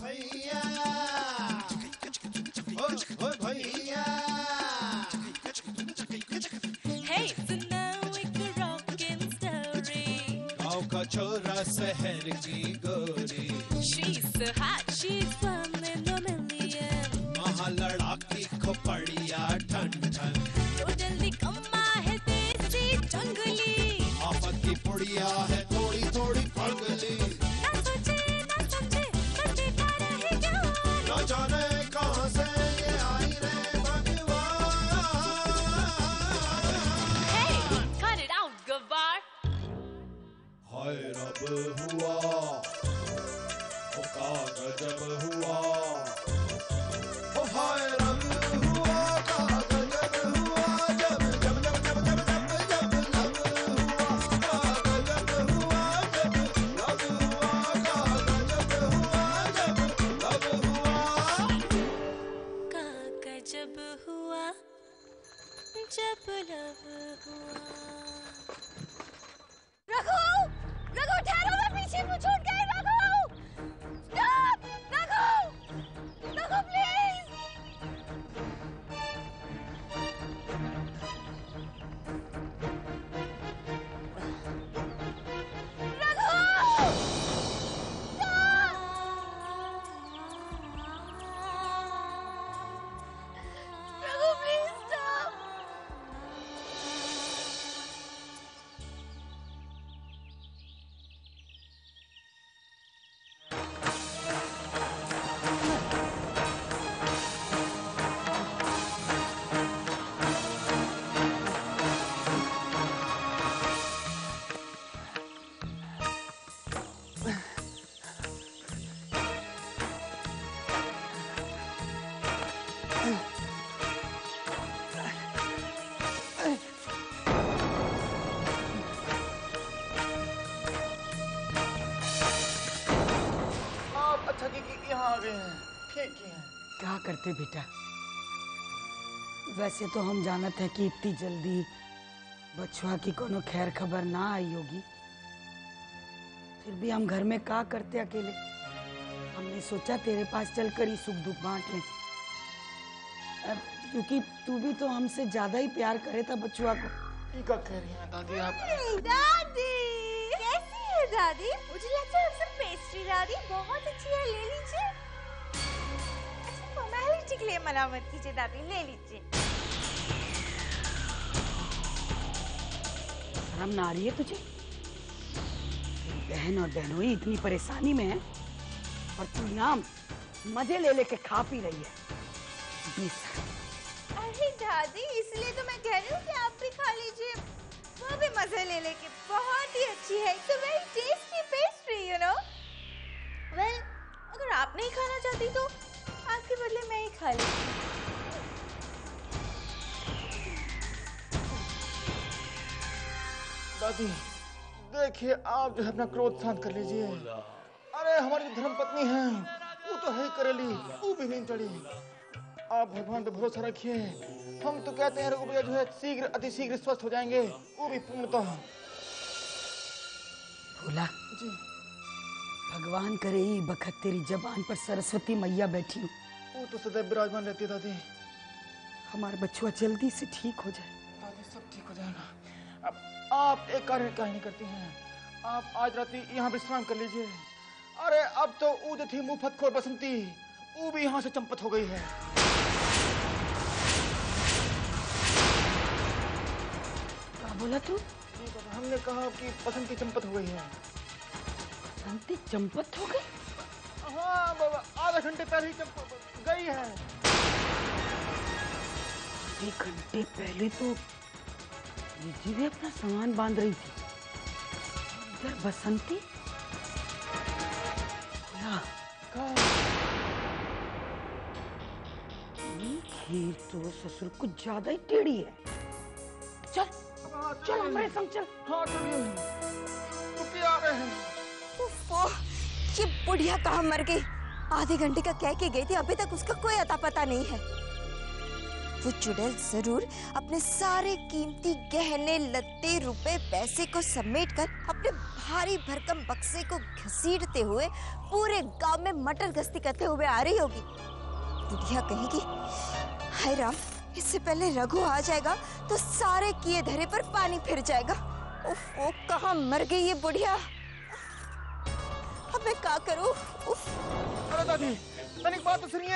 भैया ओ भैया Hey, so now it's a rockin' story. गाँव का छोरा शहर की गोरी She's so hot, she's one in a million. वहाँ लड़ाकी खोपड़िया ठन ठन तो जल्दी कम्मा है देसी जंगली. आफत की पुड़िया है थोड़ी थोड़ी पगली ना सोचे ना समझे बस बेकार है जान. न जाने कहाँ से ये आई रे भगवान Hey, cut it out, गवार. हाय रब हुआ ओ का गजब हुआ ओ हाय रब हुआ का गजब हुआ जब जब जब जब जब जब जब लब हुआ का गजब हुआ जब लब हुआ का गजब हुआ जब लब हुआ का गजब हुआ जब लब हुआ. रघु! रघु ठहरो, मैं पीछे में छूट गई। Raghu! Stop! Raghu! Raghu please! Raghu! Raghu please stop! आप अच्छा कि यहाँ आ गए हैं, ठीक है। क्या करते बेटा, वैसे तो हम जानत है कि इतनी जल्दी बचवा की कोनो खैर खबर ना आई होगी, फिर भी हम घर में क्या करते अकेले। हमने सोचा तेरे पास चलकर ही सुख दुख बांट लें, क्योंकि तू भी तो हमसे ज्यादा ही प्यार करे था बचवा को। ठीक कह रही हैं दादी आप। दादी कैसी है दादी? मुझे लगता है आपसे पेस्ट्री दादी बहुत अच्छी है, ले लीजिए। अच्छा फॉर्मेलिटी के लिए मना मत कीजिए दादी, ले लीजिए। शर्म ना आ रही है तुझे? बहन और बहनोई इतनी परेशानी में है और तू यहाँ मजे ले लेके खा पी रही है। बेशर्म। अरे दादी इसलिए तो मैं कह रही हूँ कि आप भी खा लीजिए, वो भी मजे ले लेके बहुत ही अच्छी है। It's a very tasty pastry you know. Well अगर आप नहीं खाना चाहती तो आपके बदले मैं ही खा लेती। दादी देखिए, आप जो है अपना क्रोध शांत कर लीजिए। अरे हमारी जो धर्म पत्नी है वो तो है ही करेली, वो भी नहीं चढ़ी। आप भगवान पे भरोसा रखिए, हम तो कहते हैं रघु भैया जो है शीघ्र अति शीघ्र स्वस्थ हो जाएंगे, वो भी पूर्णतः। भोला जी भगवान करे ही बखत तेरी जबान पर सरस्वती मैया बैठी हूँ, वो तो सदैव विराजमान रहती है दादी। हमारा बच्चुआ जल्दी से ठीक हो जाए। दादी सब ठीक हो जाएगा। अब आप एक कार्य क्या नहीं करती हैं, आप आज रात यहाँ विश्राम कर लीजिए। अरे अब तो वो जो थी मुफ्तखोर बसंती, वो भी यहाँ से चंपत हो गई है। क्या बोला तू? जी बाबा, हमने कहा कि बसंती चंपत हो गई है। बसंती चंपत हो गई? हाँ बाबा, आधे घंटे पहले ही चंपत गई है। आधे घंटे पहले तो रिजी भी अपना सामान बांध रही थी, इधर बसंती। भोला खीर तो ससुर कुछ ज्यादा ही टेढ़ी है। चल चल हमारे संग चल। हाँ चलिए, रुकिए आ रहे हैं। उफ़्फ़ो, ये बुढ़िया कहाँ मर गई? आधे घंटे का कह के गई थी, अभी तक उसका कोई अता पता नहीं है। वो चुड़ैल जरूर अपने सारे कीमती गहने लत्ते रुपए पैसे को समेटकर अपने भारी भरकम बक्से को घसीटते हुए पूरे गांव में मटर गश्ती करते हुए आ रही होगी। बुढ़िया कहेगी, हाय राम, इससे पहले रघु आ जाएगा तो सारे किए धरे पर पानी फिर जाएगा। उफ, वो कहाँ मर गई ये बुढ़िया। अब मैं क्या करूं? उफ। अरे दादी, तनिक बात तो सुनिए।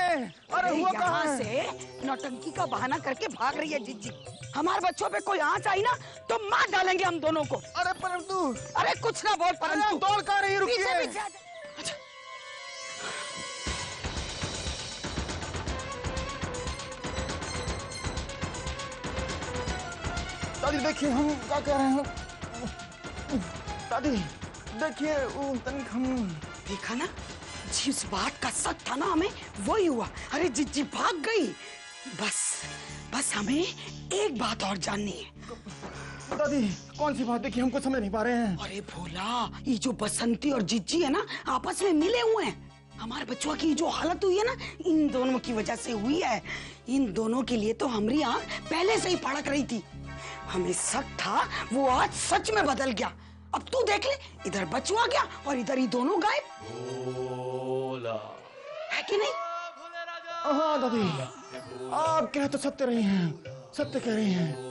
अरे हुआ कहाँ है? से नौटंकी का बहाना करके भाग रही है जिज्जी। हमारे बच्चों पे कोई आंच आई ना तो मार डालेंगे हम दोनों को। अरे परंतु, अरे कुछ ना बोल परंतु। दौड़ कहाँ रही, रुकिए। अच्छा। दादी देखिए हम क्या कह रहे हैं। दादी देखिए वो तनिक हम देखा ना, जिस बात का शक था ना हमें वही हुआ। अरे जिज्जी भाग गई। बस हमें एक बात और जाननी है। दादी कौन सी बात? देखिए हमको समझ नहीं पा रहे हैं। अरे भोला, ये जो बसंती और जिज्जी है ना आपस में मिले हुए हैं। हमारे बच्चों की जो हालत हुई है ना इन दोनों की वजह से हुई है। इन दोनों के लिए तो हमारी आंख पहले से ही फड़क रही थी। हमें शक था, वो आज सच में बदल गया। अब तू देख ले, इधर बचवा गया और इधर ही दोनों गायब। है कि नहीं? हाँ दादी, आप कह तो सत्य रही हैं, सत्य कह रही हैं।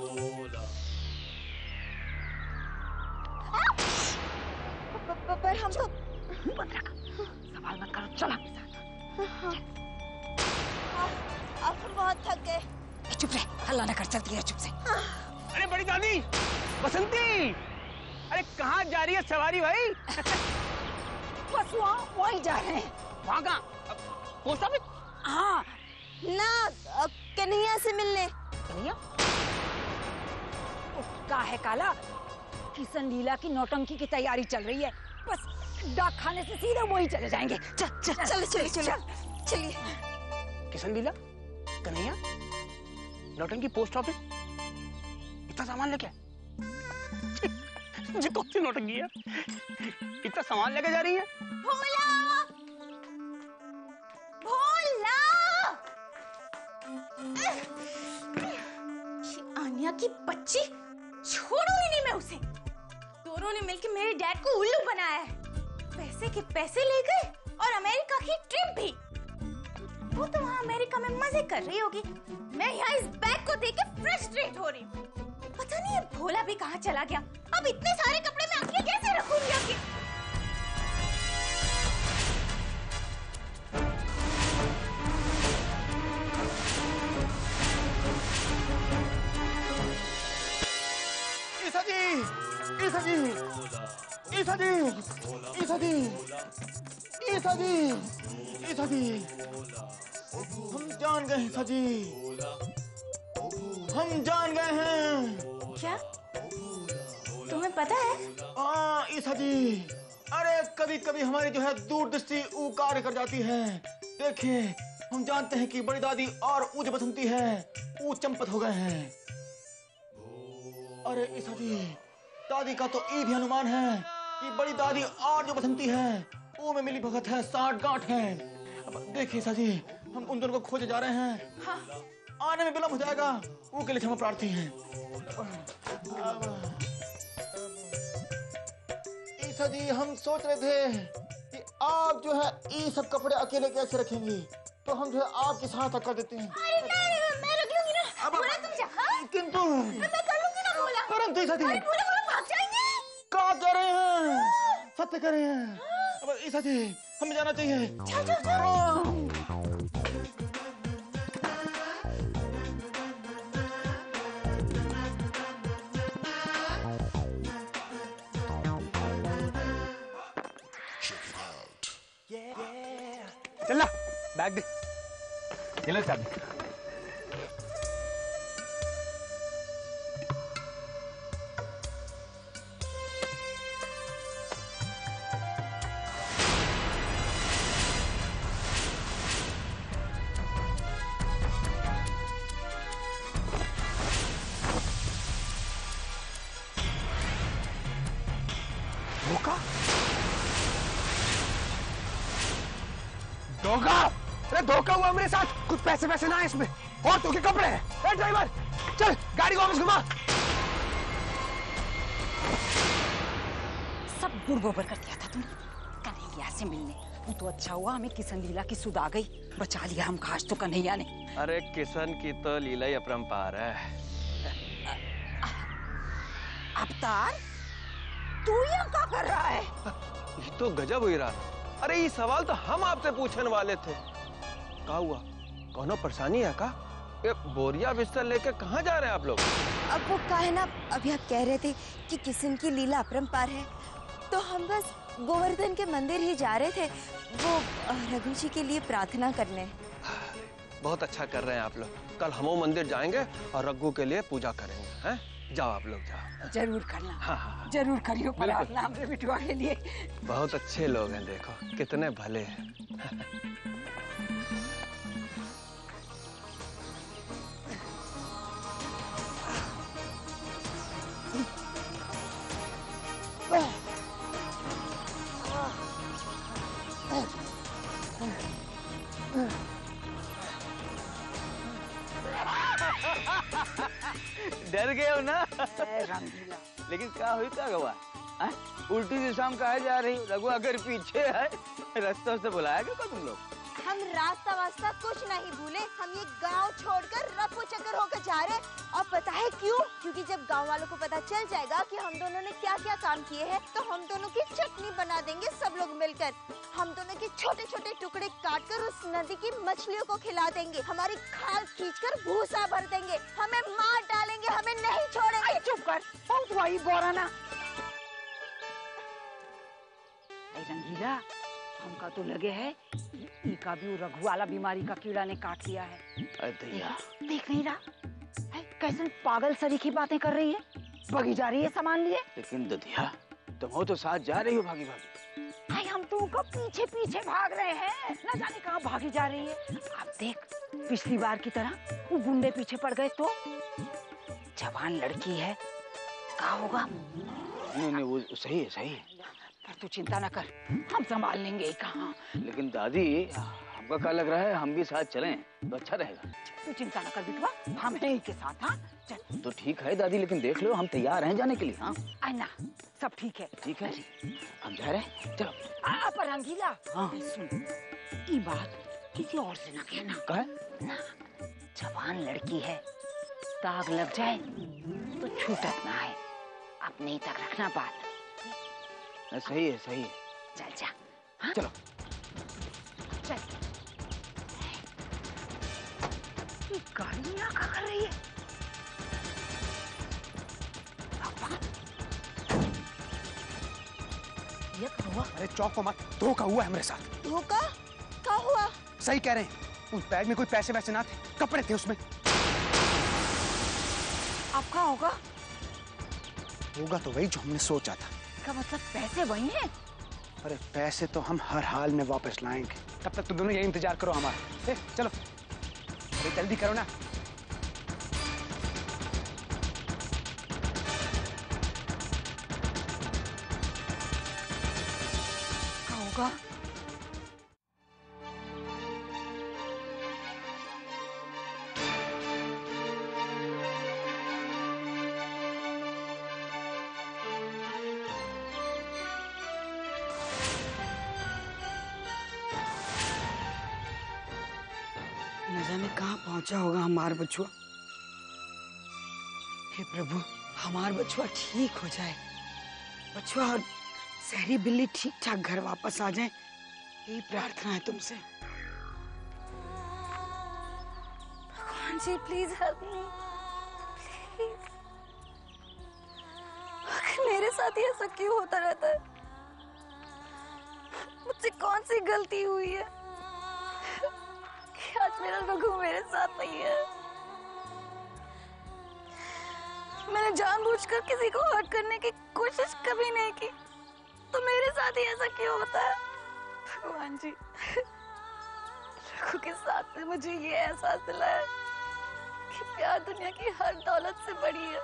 पर हम तो सवाल मत करो, चला। अब हम बहुत थक गए। चुप रहे, हल्ला न कर, चलती है चुप से। अरे बड़ी दादी, बसंती, अरे कहाँ जा रही है सवारी भाई? बस वहीं जा रहे हैं। वहाँ कहाँ? Post office? हाँ ना, कन्हैया से मिलने। कन्हैया? उसका है काला, किशन लीला की नौटंकी की तैयारी चल रही है। बस डाक खाने से सीधे वही चले जाएंगे। चलिए। किशन लीला, कन्हैया, नौटंकी, पोस्ट ऑफिस, इतना सामान लेके? जी कौन सी नौटंकी है? इतना सामान लेके जा रही है? भोला, भोला। आन्या की बच्ची, छोड़ूंगी नहीं मैं उसे। दोनों ने मिलकर मेरे डैड को उल्लू बनाया है। पैसे के पैसे ले गए और अमेरिका की ट्रिप भी। वो तो वहाँ अमेरिका में मजे कर रही होगी। मैं यहाँ इस बैग को देख के फ्रस्ट्रेट हो रही हूँ। पता नहीं ये भोला भी कहाँ चला गया। अब इतने सारे कपड़े मैं अकेले कैसे रखूंगी आगे? ईसा जी, ईसा जी, ईसा जी, ईसा जी, ईसा जी, ईसा जी, हम जान गए ईसा जी, हम जान गए हैं। क्या तुम्हें पता है? हाँ ईसा जी, अरे कभी कभी हमारी जो है दूरदृष्टि वो कार्य कर जाती है। देखिए हम जानते हैं कि बड़ी दादी और वो जो बसंती है वो चंपत हो गए हैं। अरे ईसा जी, दादी का तो ये भी अनुमान है कि बड़ी दादी और जो बसंती है वो में मिली भगत है, साठ गांठ है। अब देखिए ईसा जी, हम उन दोनों को खोजे जा रहे हैं। हाँ। आने में विलम्ब हो जाएगा, वो के लिए क्षमा प्रार्थी हैं। ईसा जी, हम सोच रहे थे कि आप जो है ये सब कपड़े अकेले कैसे रखेंगी, तो हम जो है आपकी सहायता कर देते हैं। अरे नहीं, मैं रख लूंगी ना। भोला तुम जा। हाँ? किंतु मैं कर लूंगी ना भोला। परंतु ईसा जी, अरे भोला भाग जाएंगे। कहाँ जा रहे हैं? सत्य कर रहे हैं। अब ईसा जी, हमें जाना चाहिए। चल। चल ना, बैग दे। ये ले चाबी। धोखा, धोखा। अरे धोखा हुआ मेरे साथ, कुछ पैसे वैसे ना है इसमें, और तो के कपड़े हैं। ड्राइवर चल गाड़ी को वापस घुमा। सब गुड़ गोबर कर दिया था तुमने कन्हैया से मिलने। वो तो अच्छा हुआ हमें किशन लीला की सुध आ गई, बचा लिया हम काश तो कन्हैया ने। अरे किशन की तो लीला ही अपरंपार है। अवतार तू यहाँ क्या कर रहा है? ये तो गजब हुई रहा। अरे ये सवाल तो हम आपसे पूछने वाले थे। क्या हुआ, कौनो परेशानी है का? ये बोरिया बिस्तर लेके कहाँ जा रहे हैं आप लोग? अब वो का है ना, अभी आप कह रहे थे कि किशन की लीला अपरंपार है, तो हम बस गोवर्धन के मंदिर ही जा रहे थे, वो रघु जी के लिए प्रार्थना करने। बहुत अच्छा कर रहे हैं आप लोग। कल हम मंदिर जाएंगे और रघु के लिए पूजा करेंगे। हैं? जाओ आप लोग जाओ। जरूर करना। हाँ। जरूर करियो प्रार्थना हमरे बिटुआ के लिए। बहुत अच्छे लोग हैं, देखो कितने भले हैं। डर गए हो ना? रंगीला लेकिन क्या हुई, क्या हुआ? उल्टी दिशा में कहा जा रही? रघु अगर पीछे है, रास्ते से बुलाया क्या तुम लोग? हम रास्ता वास्ता कुछ नहीं भूले, हम ये गांव छोड़कर रफू चक्कर होकर जा रहे हैं। और पता है क्यों? क्योंकि जब गांव वालों को पता चल जाएगा कि हम दोनों ने क्या क्या काम किए हैं, तो हम दोनों की चटनी बना देंगे सब लोग मिलकर। हम दोनों के छोटे छोटे टुकड़े काटकर उस नदी की मछलियों को खिला देंगे, हमारी खाल खींचकर भूसा भर देंगे, हमें मार डालेंगे, हमें नहीं छोड़ेंगे। चुप कर, बहुत वही बोराना। रंगीला हमका तो लगे है इका भी वो रघु वाला बीमारी का कीड़ा ने काट लिया है। देख नहीं रहा है कैसे पागल सरीखी बातें कर रही है, भागी जा रही है सामान लिए। लेकिन ददिया तुम हो तो साथ जा रही हो भागी भागी। भाई हम तो उनका पीछे पीछे भाग रहे हैं, न जाने कहाँ भागी जा रही है। अब देख पिछली बार की तरह वो गुंडे पीछे पड़ गए तो जवान लड़की है, क्या होगा? नहीं वो सही है, सही है। पर तू चिंता न कर, हम संभाल लेंगे। कहाँ? लेकिन दादी हमको क्या लग रहा है, हम भी साथ चलें तो अच्छा रहेगा। तू चिंता न कर बिटवा, हम हैं इनके साथ। हाँ चल। तो ठीक है दादी, लेकिन देख लो हम तैयार हैं जाने के लिए। हाँ अन्ना सब ठीक है। ठीक है, हम जा रहे हैं, चलो। पर रंगीला हाँ सुन, ये बात किसी और से ना कहना। कहे? ना, जवान लड़की है, दाग लग जाए तो छूटत ना है, अपने तक रखना बात। सही है, सही है। चल जा। हाँ? चलो चल। ये गाड़ी यहाँ क्या कर रही है? ये क्या हुआ? अरे चौक मत, धोखा हुआ है मेरे साथ। धोखा? क्या हुआ? सही कह रहे हैं, उस बैग में कोई पैसे वैसे ना थे, कपड़े थे उसमें। अब क्या होगा? होगा तो वही जो हमने सोचा था। का मतलब पैसे वही हैं? अरे पैसे तो हम हर हाल में वापस लाएंगे, तब तक तुम दोनों यही इंतजार करो हमारा। चलो अरे जल्दी करो ना। क्या होगा? न जाने कहाँ पहुंचा होगा हमार बछुआ। हे प्रभु, हमार बछुआ ठीक हो जाए, बछुआ और शहरी बिल्ली ठीक ठाक घर वापस आ जाए, यही प्रार्थना है तुमसे। भगवान जी प्लीज हेल्प मी, प्लीज। आखिर मेरे साथ ही ऐसा क्यों होता रहता है? मुझसे कौन सी गलती हुई है कि आज मेरा रघु मेरे साथ नहीं है? मैंने जानबूझकर किसी को हर्ट करने की कोशिश कभी नहीं की, तो मेरे साथ ही ऐसा क्यों होता है? भगवान जी, रघु के साथ में मुझे ये एहसास दिलाया कि प्यार दुनिया की हर दौलत से बड़ी है,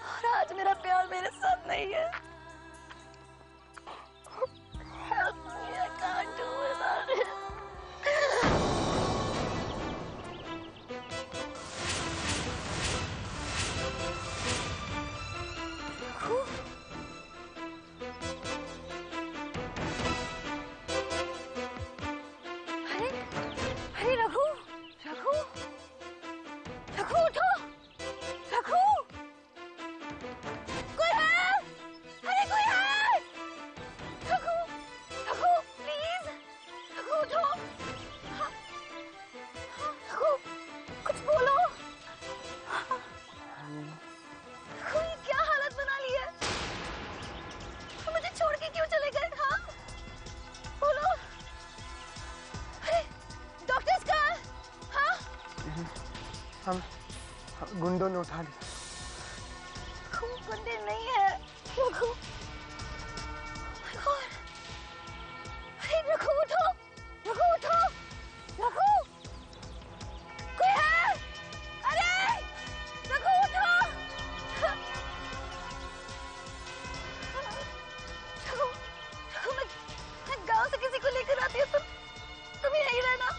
और आज मेरा प्यार मेरे साथ नहीं है। Help me, I can't do हम गुंडों ने उठा लिया। गुंडे नहीं है रघु। अरे रघु उठो, रघु उठो, रघु कोई है? अरे रघु उठो। रघु, रघु मैं गांव से किसी को लेकर आती हूँ, तुम यहीं रहना।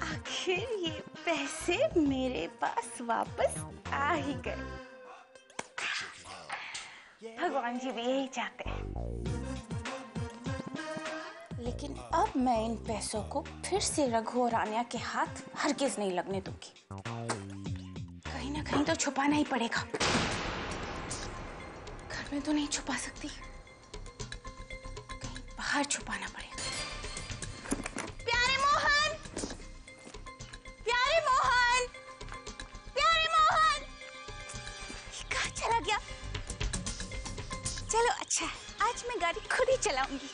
आखिर ये पैसे मेरे पास वापस आ ही गए। भगवान जी भी यही चाहते हैं। लेकिन अब मैं इन पैसों को फिर से रघु और आन्या के हाथ हरगिज नहीं लगने दूंगी। कहीं ना कहीं तो छुपाना ही पड़ेगा। घर में तो नहीं छुपा सकती, कहीं बाहर छुपाना पड़ेगा। प्यारे मोहन, प्यारे मोहन, प्यारे मोहन, ये कहाँ चला गया? चलो अच्छा है, आज मैं गाड़ी खुद ही चलाऊंगी।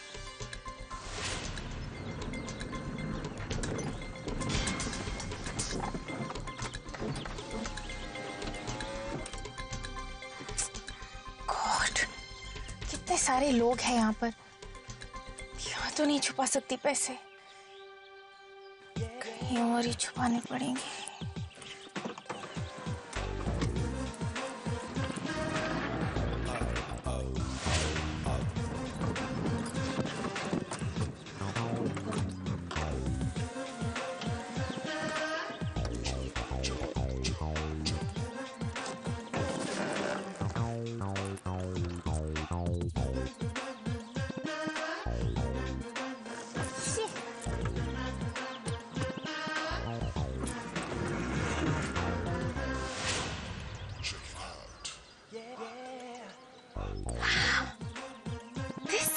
गॉड, कितने सारे लोग हैं यहाँ पर। यहाँ तो नहीं छुपा सकती पैसे, कहीं और ही छुपाने पड़ेंगे।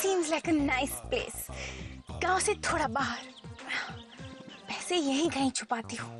Seems like a nice place. गांव से थोड़ा बाहर। पैसे यहीं कहीं छुपाती हूँ।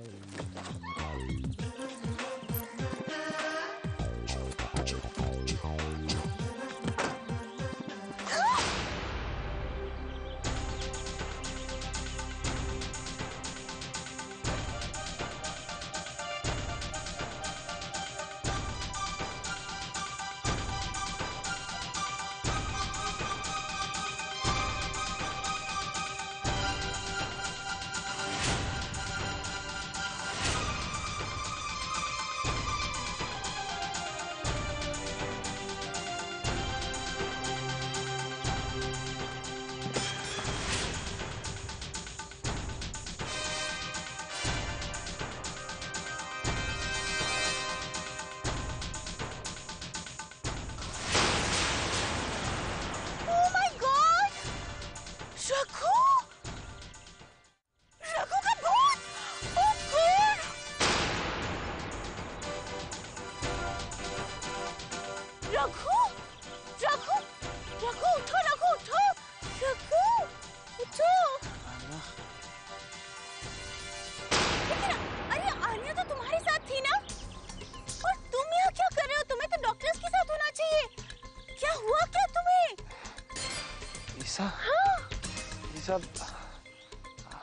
सब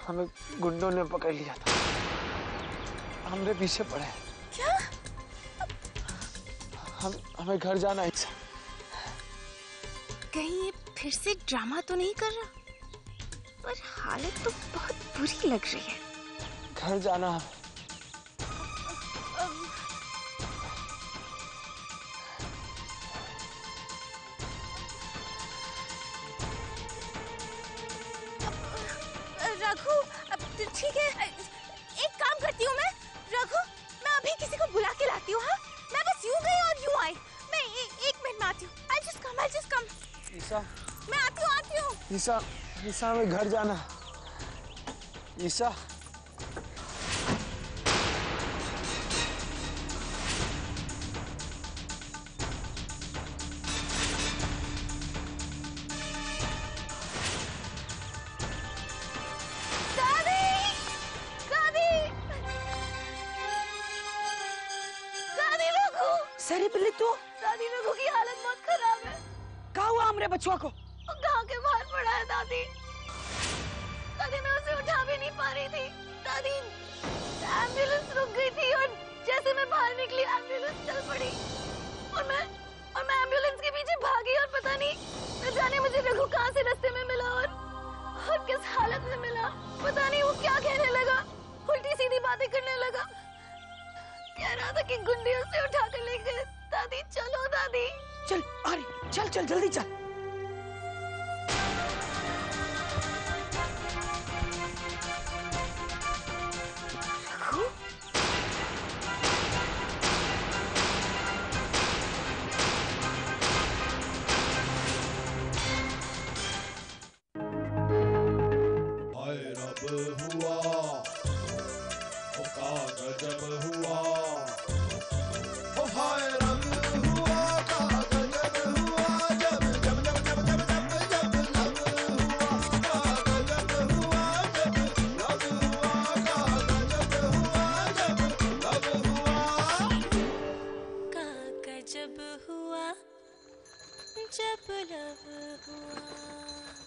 हमें गुंडों ने पकड़ लिया था, हमरे पीछे पड़े। क्या? हमें घर जाना है। कहीं ये फिर से ड्रामा तो नहीं कर रहा? पर हालत तो बहुत बुरी लग रही है। घर जाना है। रघु, ठीक है, एक काम करती हूँ मैं। रघु, मैं अभी किसी को बुला के लाती हूँ। हाँ, मैं बस यूं गई और यूं आई। मैं एक मिनट में आती हूँ। I'll just come. ईसा, मैं आती हूँ। ईसा हमें घर जाना। ईसा, मेरे बचुआ को? गांव के बाहर पड़ा है दादी। दादी मैं उसे उठा भी नहीं पा रही थी। दादी एम्बुलेंस रुक गई थी और जैसे मैं बाहर निकली एम्बुलेंस चल पड़ी और मैं एम्बुलेंस के पीछे भागी और पता नहीं न जाने मुझे रघु कहाँ से रास्ते में मिला और किस हालत में मिला। पता नहीं वो क्या कहने लगा, उल्टी सीधी बातें करने लगा। कह रहा था कि गुंडियों से उठा कर ले गए। दादी चलो दादी। चल आ रही, चल चल जल्दी चल। जब हुआ जब लव हुआ।